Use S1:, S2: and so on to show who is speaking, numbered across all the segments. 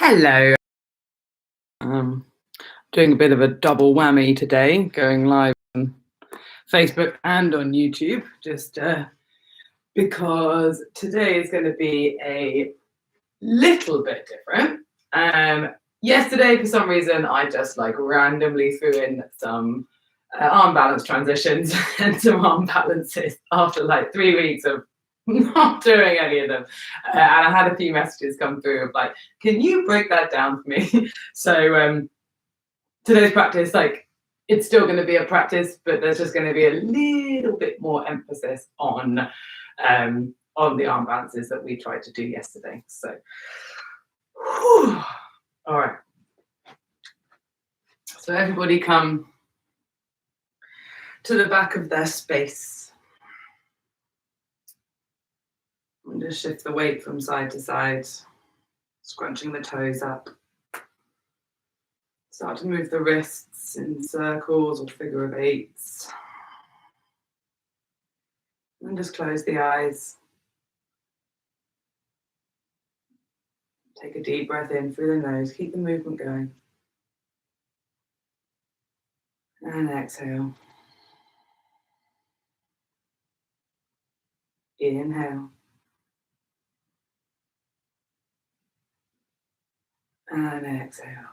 S1: Hello. Um, Doing a bit of a double whammy today, going live on Facebook and on YouTube, just because today is going to be a little bit different. Yesterday, for some reason, I just randomly threw in some arm balance transitions and some arm balances after 3 weeks of not doing any of them. And I had a few messages come through of can you break that down for me? So today's practice, it's still going to be a practice, but there's just going to be a little bit more emphasis on the arm balances that we tried to do yesterday. So, all right. So everybody come to the back of their space. And just shift the weight from side to side, scrunching the toes up. Start to move the wrists in circles or figure of eights. And just close the eyes. Take a deep breath in through the nose. Keep the movement going. And exhale. Inhale. And exhale.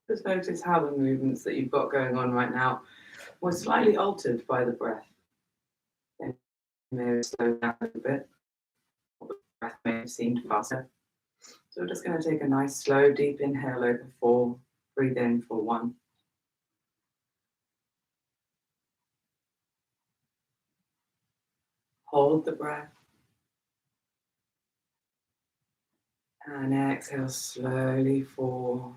S1: Just notice how the movements that you've got going on right now were slightly altered by the breath. And you may have slowed down a little bit. Or the breath may have seemed faster. So we're just going to take a nice slow deep inhale over 4. Breathe in for 1. Hold the breath. And exhale slowly 4,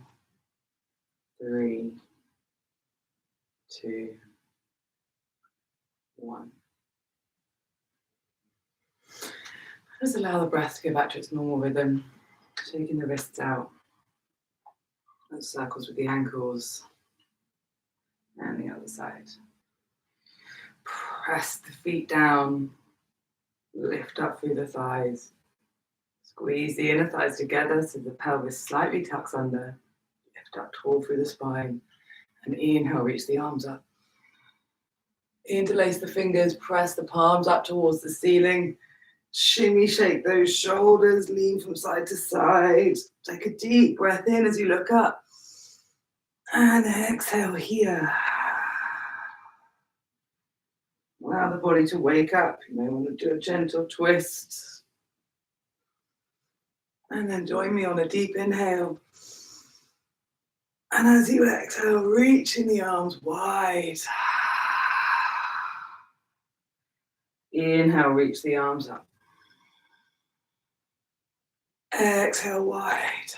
S1: 3, 2, 1. Just allow the breath to go back to its normal rhythm, taking the wrists out, and circles with the ankles, and the other side. Press the feet down, lift up through the thighs, squeeze the inner thighs together so the pelvis slightly tucks under, lift up tall through the spine, and inhale, reach the arms up. Interlace the fingers, press the palms up towards the ceiling. Shimmy, shake those shoulders, lean from side to side. Take a deep breath in as you look up. And exhale here. Allow the body to wake up. You may want to do a gentle twist. And then join me on a deep inhale. And as you exhale, reaching the arms wide. Inhale, reach the arms up. Exhale, wide.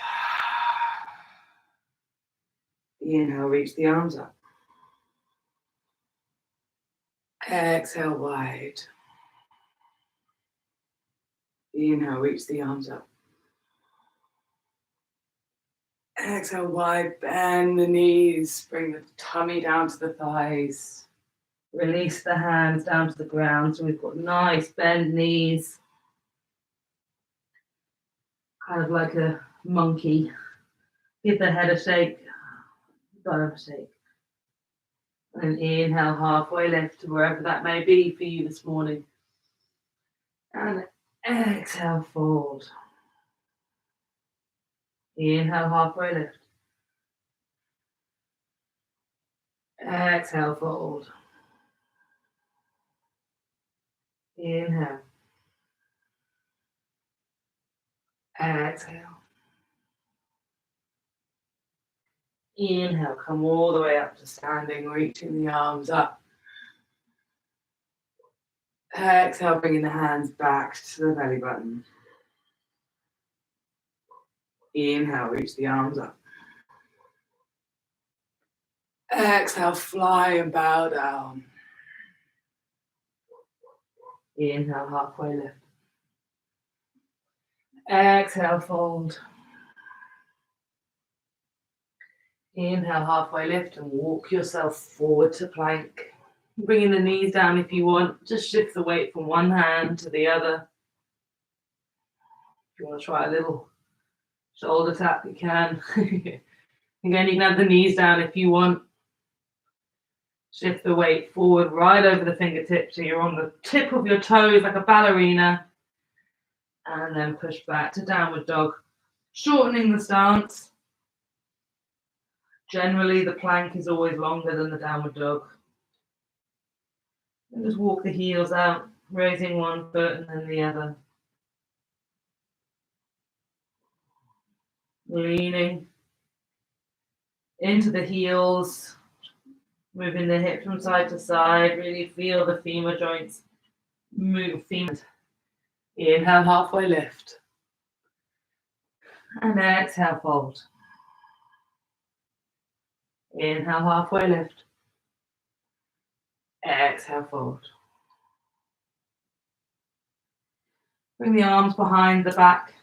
S1: Inhale, reach the arms up. Exhale, wide. Inhale, reach the arms up. Exhale, wide, bend the knees, bring the tummy down to the thighs. Release the hands down to the ground, so we've got nice bend knees. Kind of like a monkey. Give the head a shake, butt a shake. And inhale, halfway lift to wherever that may be for you this morning. And exhale, fold. Inhale, halfway lift. Exhale, fold. Inhale. Exhale. Inhale, come all the way up to standing, reaching the arms up. Exhale, bringing the hands back to the belly button. Inhale, reach the arms up. Exhale, fly and bow down. Inhale, halfway lift. Exhale, fold. Inhale, halfway lift and walk yourself forward to plank. Bringing the knees down if you want. Just shift the weight from one hand to the other. you want to try a little shoulder tap, you can. Again, you can have the knees down if you want. Shift the weight forward right over the fingertips so you're on the tip of your toes like a ballerina. And then push back to downward dog, shortening the stance. Generally, the plank is always longer than the downward dog. And just walk the heels out, raising one foot and then the other. Leaning into the heels, moving the hips from side to side. Really feel the femur joints move. Inhale, halfway lift. And exhale, fold. Inhale, halfway lift. Exhale, fold. Bring the arms behind the back.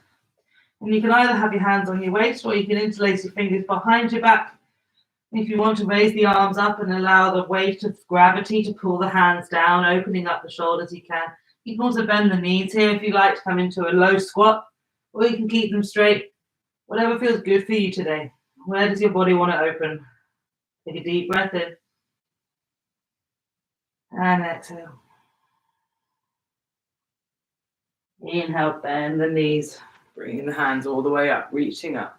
S1: And you can either have your hands on your waist or you can interlace your fingers behind your back. If you want to raise the arms up and allow the weight of gravity to pull the hands down, opening up the shoulders, you can. You can also bend the knees here if you like to come into a low squat, or you can keep them straight. Whatever feels good for you today. Where does your body want to open? Take a deep breath in. And exhale. Inhale, bend the knees. Bringing the hands all the way up, reaching up.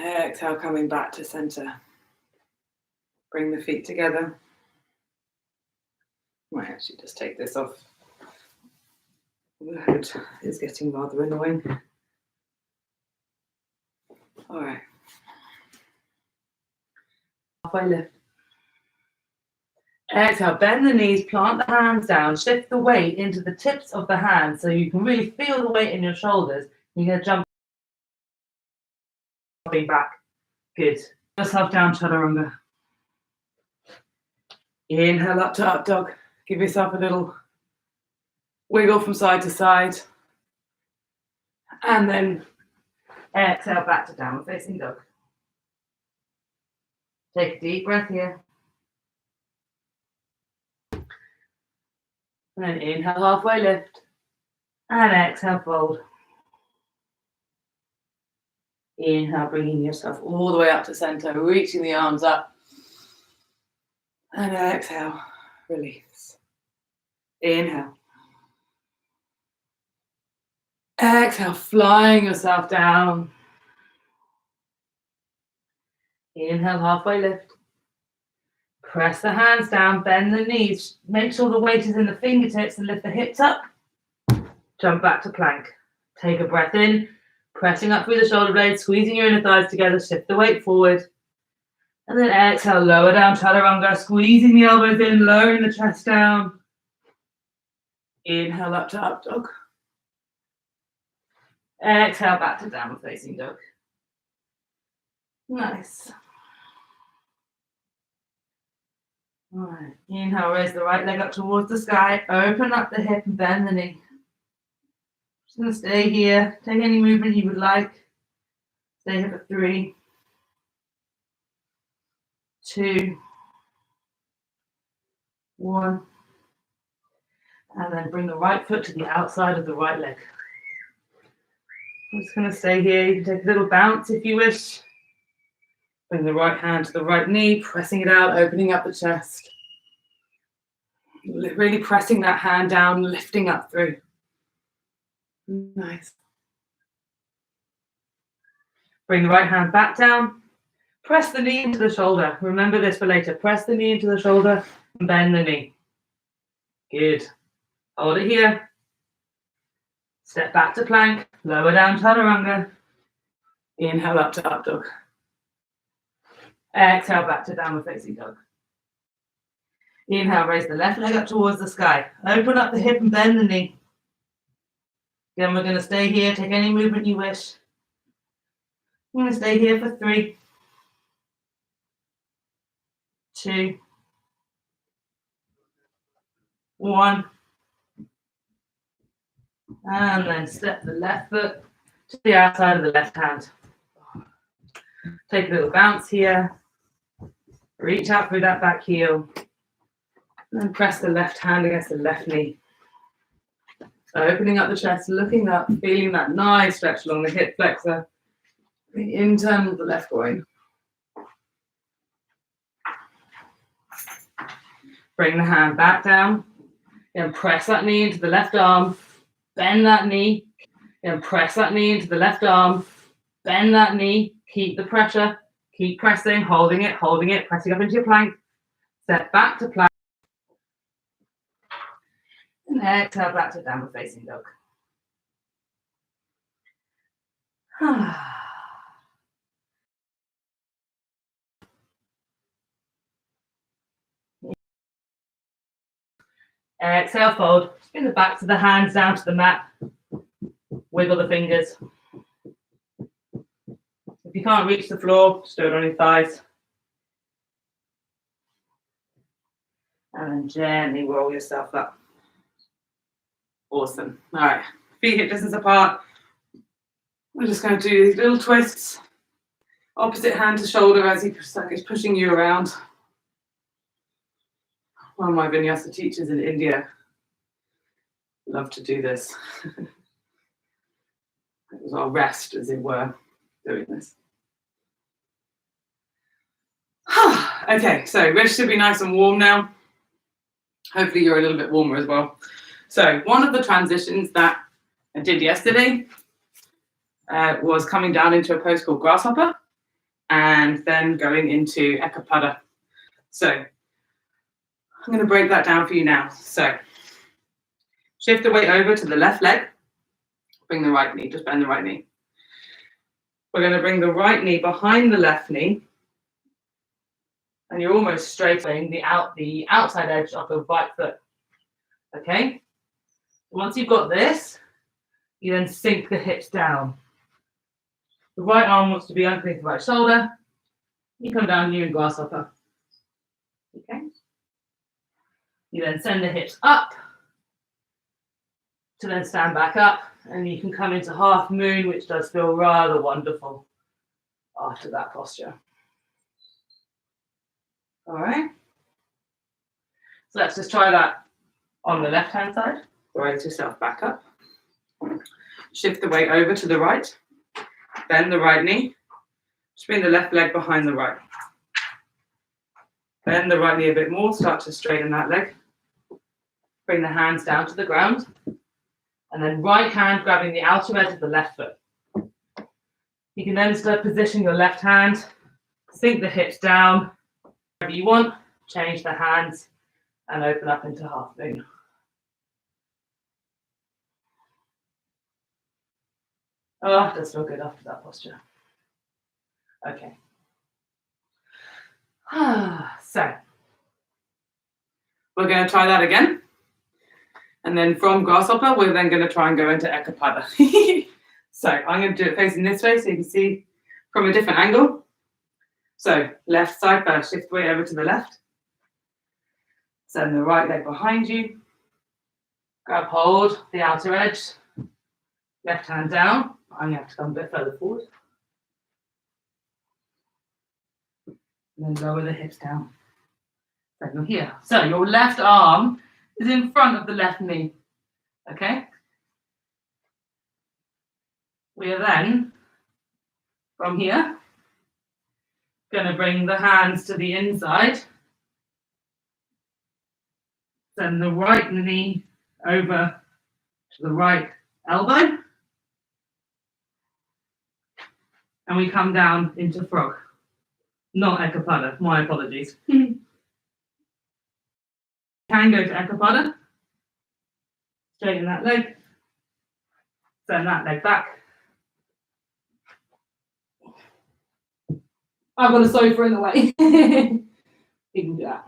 S1: Exhale, coming back to center. Bring the feet together. Might actually just take this off. The hood is getting rather annoying. All right. Halfway lift. Exhale, bend the knees, plant the hands down, shift the weight into the tips of the hands so you can really feel the weight in your shoulders. You're going to jump back. Good. Yourself down, chaturanga. Inhale up to up dog. Give yourself a little wiggle from side to side. And then exhale back to downward facing dog. Take a deep breath here. And then inhale, halfway lift. And exhale, fold. Inhale, bringing yourself all the way up to center, reaching the arms up. And exhale, release. Inhale. Exhale, flying yourself down. Inhale, halfway lift. Press the hands down, bend the knees. Make sure the weight is in the fingertips and lift the hips up. Jump back to plank. Take a breath in, pressing up through the shoulder blades, squeezing your inner thighs together, shift the weight forward. And then exhale, lower down, chaturanga, squeezing the elbows in, lowering the chest down. Inhale up to up dog. Exhale back to downward facing dog. Nice. All right, inhale, raise the right leg up towards the sky, open up the hip and bend the knee. Just going to stay here, take any movement you would like. Stay here for 3, 2, 1. And then bring the right foot to the outside of the right leg. I'm just going to stay here. You can take a little bounce if you wish. Bring the right hand to the right knee, pressing it out, opening up the chest. Really pressing that hand down, lifting up through. Nice. Bring the right hand back down. Press the knee into the shoulder. Remember this for later. Press the knee into the shoulder and bend the knee. Good. Hold it here. Step back to plank. Lower down chaturanga. Inhale up to up dog. Exhale back to downward facing dog. Inhale, raise the left leg up towards the sky. Open up the hip and bend the knee. Again, we're going to stay here. Take any movement you wish. I'm going to stay here for 3, 2, 1. And then step the left foot to the outside of the left hand. Take a little bounce here. Reach out through that back heel. And then press the left hand against the left knee. So opening up the chest, looking up, feeling that nice stretch along the hip flexor, the internal of the left groin. Bring the hand back down, and press that knee into the left arm, bend that knee, and press that knee into the left arm, bend that knee, keep the pressure, keep pressing, holding it, pressing up into your plank, step back to plank, and exhale back to downward facing dog. Exhale, fold, spin the backs of the hands down to the mat, wiggle the fingers. If you can't reach the floor, just do it on your thighs. And then gently roll yourself up. Awesome. All right, feet hip distance apart. We're just going to do these little twists. Opposite hand to shoulder as he's pushing you around. One of my vinyasa teachers in India love to do this. It was our rest, as it were, doing this. Okay, so wrist should be nice and warm now. Hopefully you're a little bit warmer as well. So one of the transitions that I did yesterday was coming down into a pose called grasshopper and then going into ekapada. So I'm going to break that down for you now. So shift the weight over to the left leg. Bring the right knee, just bend the right knee. We're going to bring the right knee behind the left knee. And you're almost straightening the outside edge of the right foot. Okay? Once you've got this, you then sink the hips down. The right arm wants to be underneath the right shoulder. You come down, you in grasshopper. Okay? You then send the hips up to then stand back up, and you can come into half moon, which does feel rather wonderful after that posture. All right. So let's just try that on the left-hand side. Raise yourself back up. Shift the weight over to the right. Bend the right knee. Spin the left leg behind the right. Bend the right knee a bit more. Start to straighten that leg. Bring the hands down to the ground. And then right hand grabbing the outer edge of the left foot. You can then start positioning your left hand. Sink the hips down. Whatever you want. Change the hands and open up into half moon. Oh, it does feel good after that posture. Okay. So, we're going to try that again. And then from grasshopper, we're then going to try and go into ekapada. So, I'm going to do it facing this way so you can see from a different angle. So, left side first, shift the weight over to the left. Send the right leg behind you. Grab hold, the outer edge. Left hand down. I'm going to have to come a bit further forward. And then lower the hips down. Then here. So your left arm is in front of the left knee. Okay? We are then, from here, going to bring the hands to the inside. Send the right knee over to the right elbow. And we come down into frog. Not ekapada, my apologies. Can go to ekapada. Straighten that leg. Send that leg back. I've got a sofa in the way. You can do that.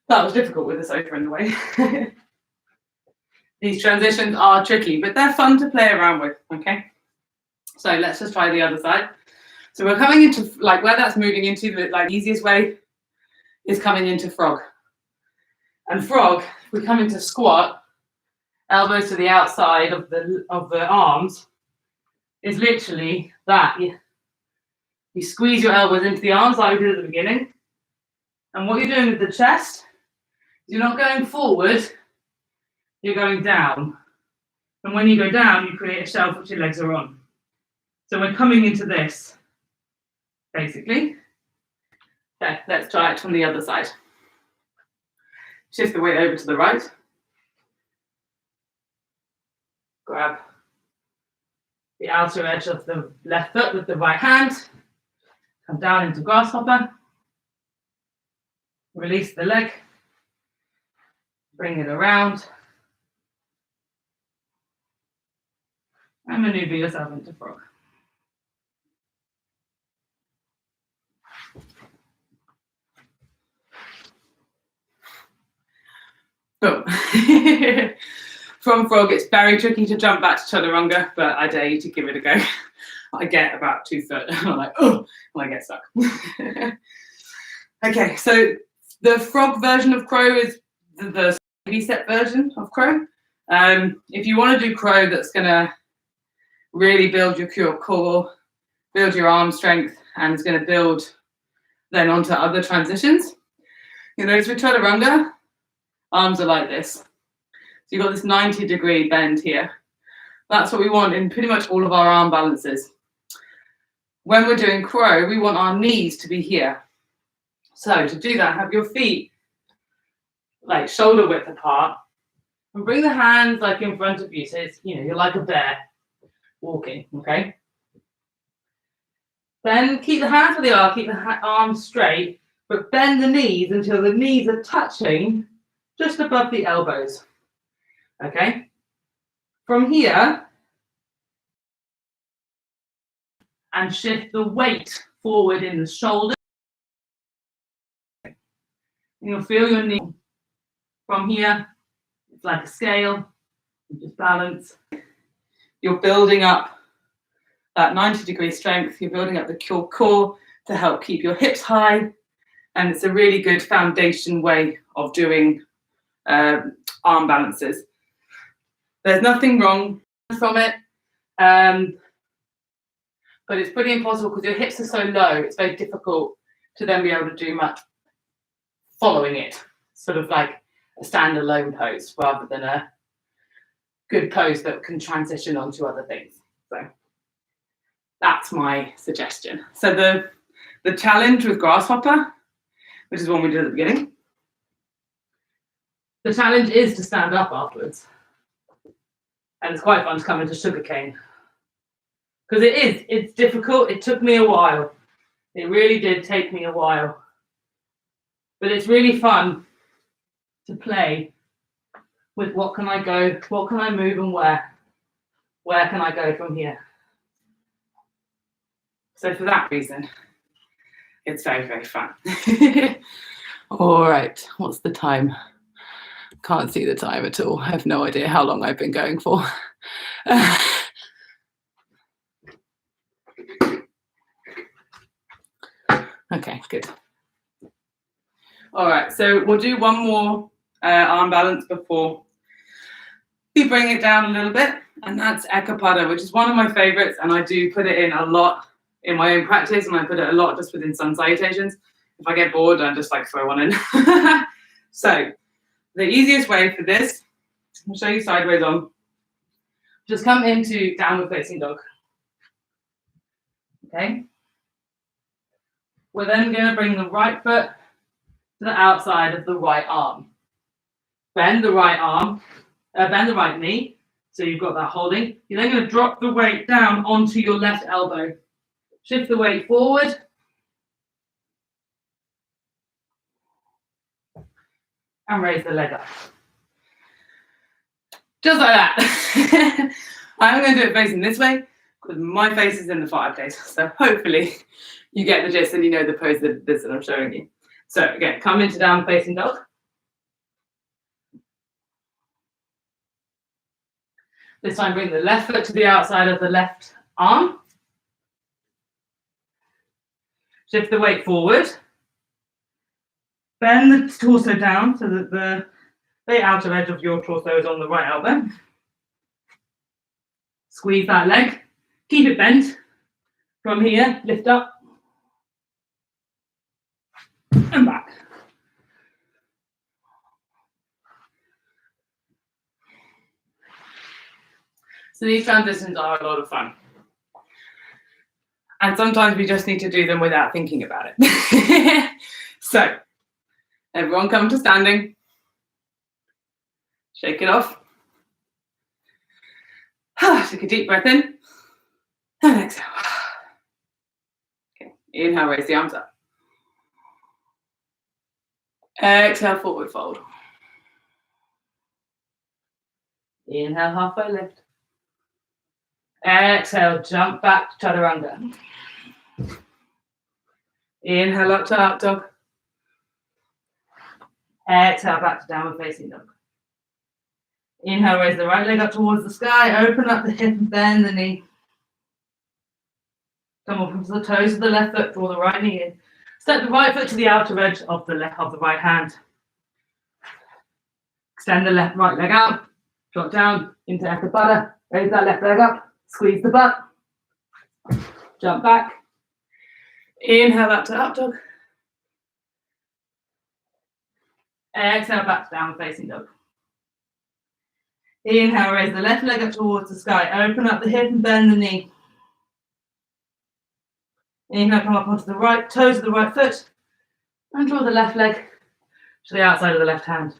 S1: That was difficult with the sofa in the way. These transitions are tricky, but they're fun to play around with, okay? So let's just try the other side. So we're coming into, like, where that's moving into, the easiest way is coming into frog. And frog, if we come into squat, elbows to the outside of the arms, is literally that. You squeeze your elbows into the arms like we did at the beginning. And what you're doing with the chest You're not going forward, you're going down. And when you go down, you create a shelf which your legs are on. So we're coming into this, basically. Okay, let's try it from the other side. Shift the weight over to the right. Grab the outer edge of the left foot with the right hand. Come down into grasshopper. Release the leg. Bring it around. And maneuver yourself into frog. Boom. From frog, it's very tricky to jump back to chaturanga, but I dare you to give it a go. I get about 2 foot, and I'm like, oh, and I get stuck. Okay, so the frog version of crow is the step version of crow. If you want to do crow, that's going to really build your core, build your arm strength, and it's going to build then onto other transitions. You notice with chaturanga, arms are like this. So you've got this 90-degree bend here. That's what we want in pretty much all of our arm balances. When we're doing crow, we want our knees to be here. So to do that, have your feet like shoulder width apart, and bring the hands like in front of you. So it's, you're like a bear walking, okay? Then keep the hands where they are, keep the arms straight, but bend the knees until the knees are touching just above the elbows, okay? From here, and shift the weight forward in the shoulder. And you'll feel your knee. From here, it's like a scale, you just balance. You're building up that 90-degree strength, you're building up the core to help keep your hips high, and it's a really good foundation way of doing arm balances. There's nothing wrong from it, but it's pretty impossible because your hips are so low, it's very difficult to then be able to do much following it, sort of like a standalone pose rather than a good pose that can transition onto other things. So that's my suggestion. So the challenge with grasshopper, which is one we did at the beginning, the challenge is to stand up afterwards. And it's quite fun to come into sugarcane. Because it's difficult. It took me a while. It really did take me a while. But it's really fun to play with what can I go, what can I move, and where? Where can I go from here? So for that reason, it's very, very fun. All right, what's the time? Can't see the time at all. I have no idea how long I've been going for. Okay, good. All right, so we'll do one more arm balance before we bring it down a little bit, and that's Ekapada, which is one of my favorites, and I do put it in a lot in my own practice, and I put it a lot just within sun salutations. If I get bored, I just like throw one in. So the easiest way for this, I'll show you sideways on. Just come into downward facing dog. Okay. We're then going to bring the right foot to the outside of the right arm. Bend the right arm, bend the right knee. So you've got that holding. You're then going to drop the weight down onto your left elbow. Shift the weight forward. And raise the leg up. Just like that. I'm going to do it facing this way because my face is in the fireplace. So hopefully you get the gist and you know the pose that I'm showing you. So again, come into down facing dog. This time bring the left foot to the outside of the left arm. Shift the weight forward. Bend the torso down so that the outer edge of your torso is on the right elbow. Squeeze that leg. Keep it bent. From here, lift up. And back. So these transitions are a lot of fun. And sometimes we just need to do them without thinking about it. So, everyone come to standing. Shake it off. Take a deep breath in. And exhale. Okay. Inhale, raise the arms up. Exhale, forward fold. Inhale, halfway lift. Exhale, jump back to chaturanga. Inhale, up to up dog. Exhale, back to downward facing dog. Inhale, raise the right leg up towards the sky. Open up the hip and bend the knee. Come up onto the toes of the left foot. Draw the right knee in. Step the right foot to the outer edge of the right hand. Extend the right leg out. Drop down into Eka Pada. Raise that left leg up. Squeeze the butt. Jump back. Inhale up to up dog. Exhale back to downward facing dog. Inhale, raise the left leg up towards the sky. Open up the hip and bend the knee. Inhale, come up onto the right toes of the right foot and draw the left leg to the outside of the left hand.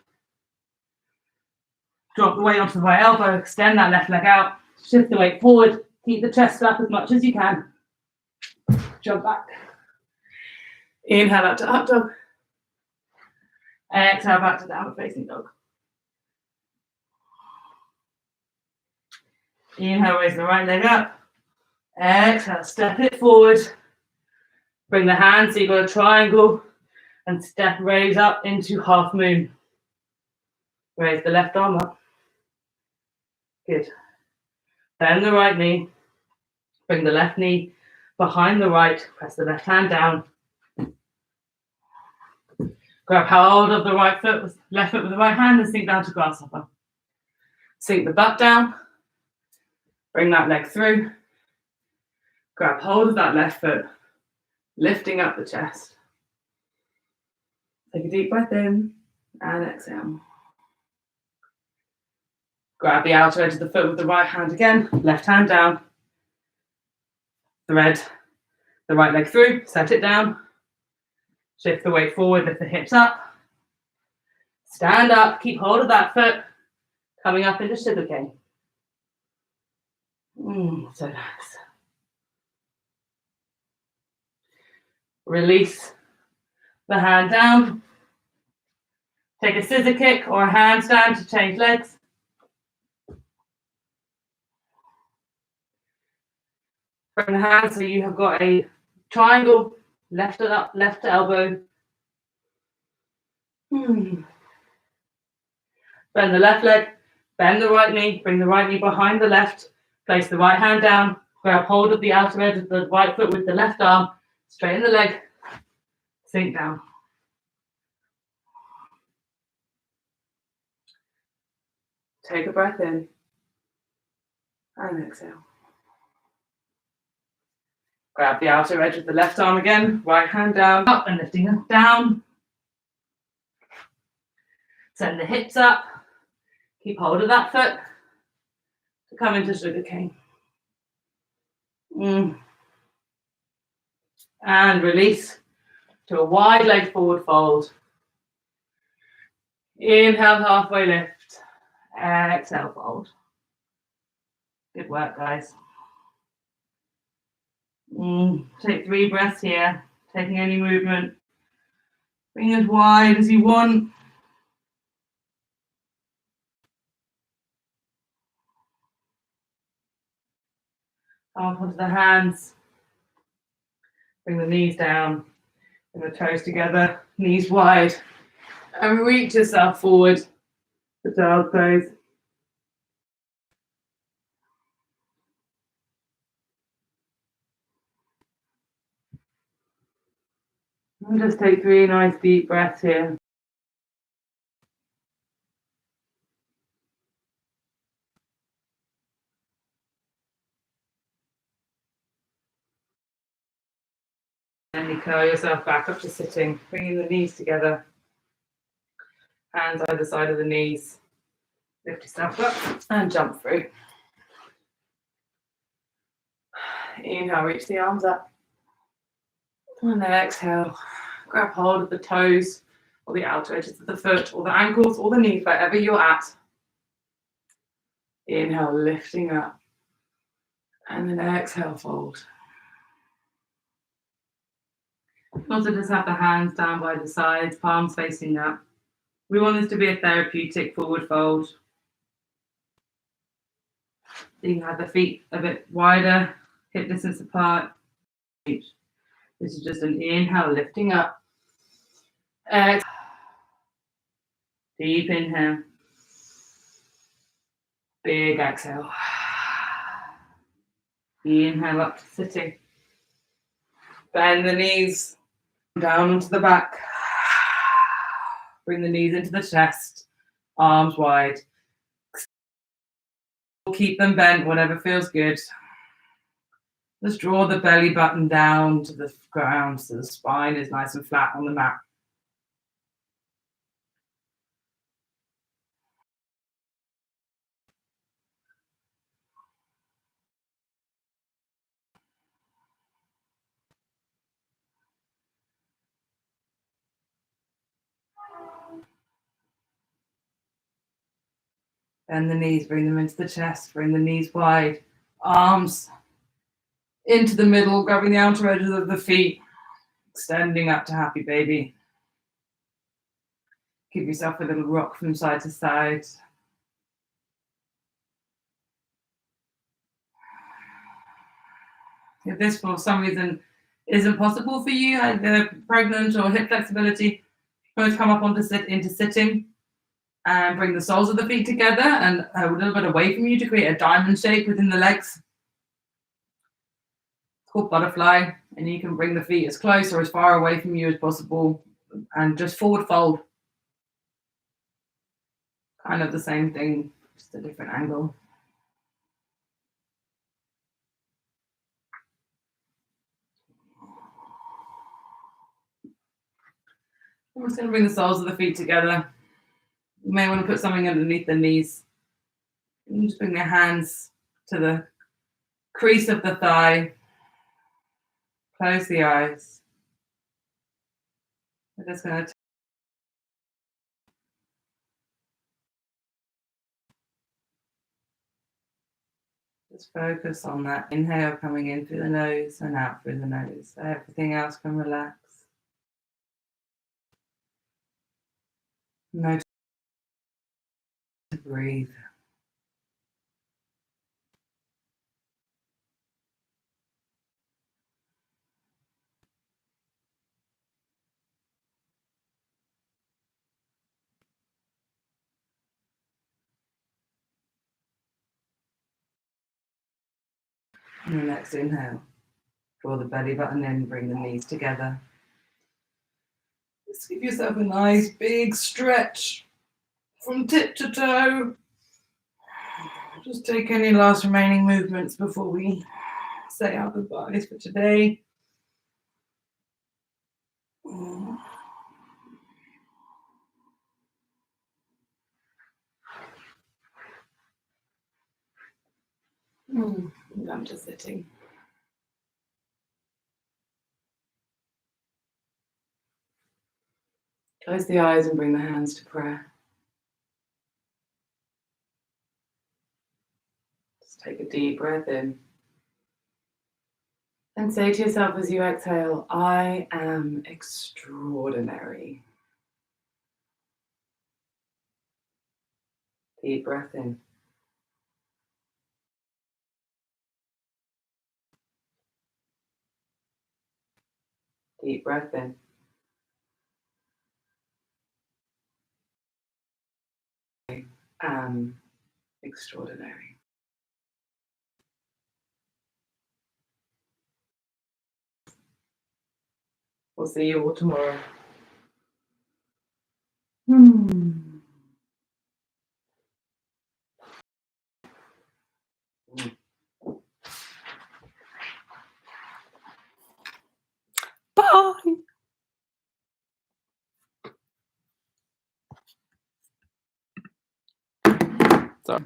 S1: Drop the weight onto the right elbow, extend that left leg out, shift the weight forward, keep the chest up as much as you can. Jump back. Inhale up to up dog. Exhale back to downward facing dog. Inhale, raise the right leg up. Exhale, step it forward. Bring the hands so you've got a triangle and step, raise up into half moon. Raise the left arm up. Good. Bend the right knee. Bring the left knee behind the right. Press the left hand down. Grab hold of the right foot, left foot with the right hand and sink down to grasshopper. Sink the butt down. Bring that leg through. Grab hold of that left foot, lifting up the chest. Take a deep breath in and exhale. Grab the outer edge of the foot with the right hand again, left hand down. Thread the right leg through, set it down. Shift the weight forward, lift the hips up. Stand up, keep hold of that foot, coming up into sugarcane. So nice. Release the hand down. Take a scissor kick or a handstand to change legs. Bring the hands so you have got a triangle, left elbow. Bend the left leg, bend the right knee, bring the right knee behind the left, place the right hand down, grab hold of the outer edge of the right foot with the left arm, straighten the leg, sink down. Take a breath in and exhale. Grab the outer edge of the left arm again, right hand down, up and lifting it down. Send the hips up. Keep hold of that foot to come into sugarcane. And release to a wide leg forward fold. Inhale, halfway lift. Exhale, fold. Good work, guys. Take 3 breaths here, taking any movement. Bring as wide as you want. Up onto the hands. Bring the knees down. Bring the toes together, knees wide. And reach yourself forward for child pose. And just take 3 nice deep breaths here. And you curl yourself back up to sitting, bringing the knees together. Hands either side of the knees. Lift yourself up and jump through. Inhale, reach the arms up. And then exhale, grab hold of the toes or the outer edges of the foot or the ankles or the knees, wherever you're at. Inhale, lifting up. And then exhale, fold. Also just have the hands down by the sides, palms facing up. We want this to be a therapeutic forward fold. You can have the feet a bit wider, hip distance apart. This is just an inhale, lifting up. Exhale. Deep inhale. Big exhale. Inhale up to sitting. Bend the knees down onto the back. Bring the knees into the chest. Arms wide. Keep them bent, whatever feels good. Just draw the belly button down to the ground so the spine is nice and flat on the mat. Bend the knees, bring them into the chest, bring the knees wide. Arms into the middle, grabbing the outer edges of the feet, extending up to happy baby. Give yourself a little rock from side to side. If this for some reason isn't possible for you, either pregnant or hip flexibility, both come up into sitting and bring the soles of the feet together and a little bit away from you to create a diamond shape within the legs. It's called butterfly, and you can bring the feet as close or as far away from you as possible and just forward fold. Kind of the same thing, just a different angle. We're just going to bring the soles of the feet together. You may want to put something underneath the knees. You just bring your hands to the crease of the thigh. Close the eyes. We're just going to just focus on that inhale coming in through the nose and out through the nose. So everything else can relax. Notice to breathe. And the next inhale, draw the belly button in, bring the knees together. Just give yourself a nice big stretch from tip to toe. Just take any last remaining movements before we say our goodbyes for today. I'm just sitting. Close the eyes and bring the hands to prayer. Just take a deep breath in. And say to yourself as you exhale, I am extraordinary. Deep breath in. Deep breath in. I am extraordinary. We'll see you all tomorrow. Bye. Sorry.